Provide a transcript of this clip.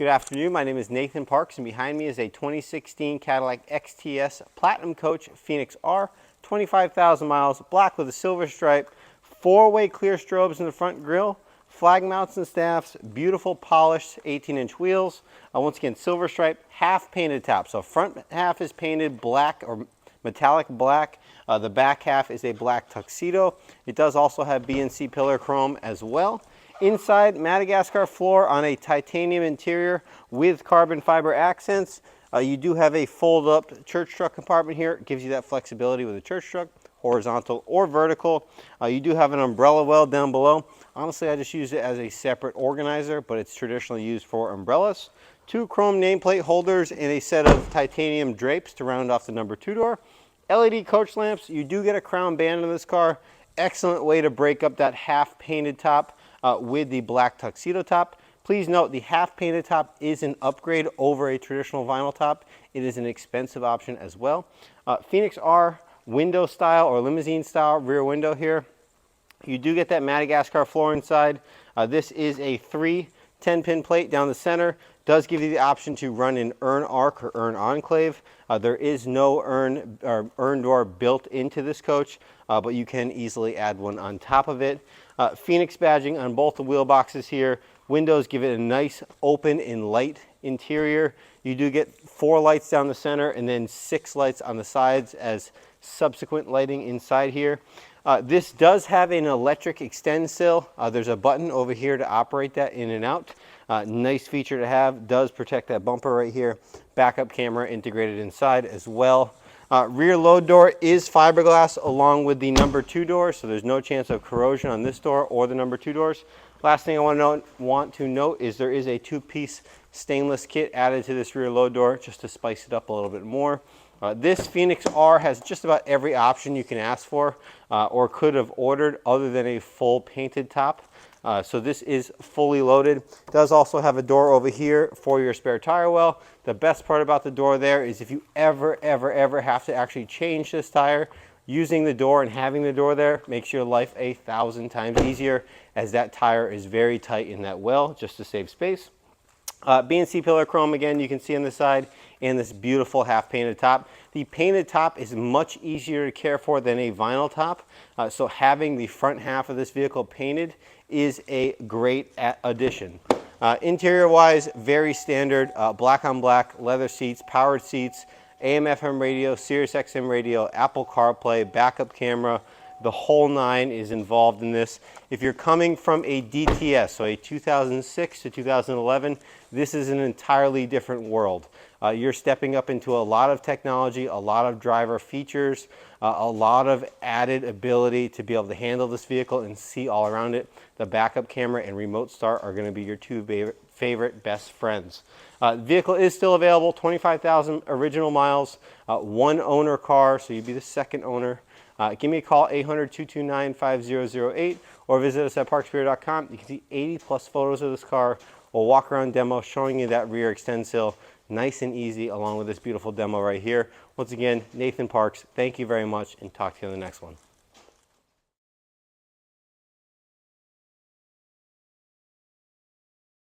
Good afternoon, my name is Nathan Parks and behind me is a 2016 Cadillac XTS Platinum Coach Phoenix R, 25,000 miles, black with a silver stripe, four-way clear strobes in the front grille, flag mounts and staffs, beautiful polished 18-inch wheels, once again silver stripe, half painted top. So front half is painted black or metallic black, the back half is a black tuxedo. It does also have B&C pillar chrome as well. Inside, Madagascar floor on a titanium interior with carbon fiber accents. You do have a fold-up church truck compartment here. It gives you that flexibility with a church truck, horizontal or vertical. You do have an umbrella well down below. Honestly, I just use it as a separate organizer, but it's traditionally used for umbrellas. Two chrome nameplate holders and a set of titanium drapes to round off the number 2 door. LED coach lamps. You do get a crown band in this car. Excellent way to break up that half painted top with the black tuxedo top. Please note the half painted top is an upgrade over a traditional vinyl top. It is an expensive option as well. Phoenix R window style or limousine style rear window here. You do get that Madagascar floor inside. This is a 3 10-pin plate down the center. Does give you the option to run an urn arc or urn enclave. There is no urn door built into this coach, but you can easily add one on top of it. Phoenix badging on both the wheel boxes here. Windows give it a nice open and light interior. You do get 4 lights down the center and then 6 lights on the sides as subsequent lighting inside here. This does have an electric extend sill. There's a button over here to operate that in and out. Nice feature to have. Does protect that bumper right here. Backup camera integrated inside as well. Rear load door is fiberglass along with the number 2 door, so there's no chance of corrosion on this door or the number 2 doors. Last thing I want to note is there is a 2-piece stainless kit added to this rear load door just to spice it up a little bit more. This Phoenix R has just about every option you can ask for or could have ordered other than a full painted top. So this is fully loaded. It does also have a door over here for your spare tire well. The best part about the door there is if you ever have to actually change this tire, using the door and having the door there makes your life 1,000 times easier, as that tire is very tight in that well just to save space. B&C pillar chrome again you can see on the side, and this beautiful half painted top. The painted top is much easier to care for than a vinyl top, so having the front half of this vehicle painted is a great addition. Interior wise, very standard, black on black, leather seats, powered seats, AM FM radio, Sirius XM radio, Apple CarPlay, backup camera. The whole 9 is involved in this. If you're coming from a DTS, so a 2006 to 2011, this is an entirely different world. You're stepping up into a lot of technology, a lot of driver features, a lot of added ability to be able to handle this vehicle and see all around it. The backup camera and remote start are going to be your 2 favorite best friends. The vehicle is still available, 25,000 original miles, 1 owner car, so you'd be the second owner. Give me a call, 800-229-5008, or visit us at parkspear.com. You can see 80+ photos of this car. We'll walk around demo showing you that rear extend sill, nice and easy, along with this beautiful demo right here. Once again, Nathan Parks, thank you very much, and talk to you on the next one.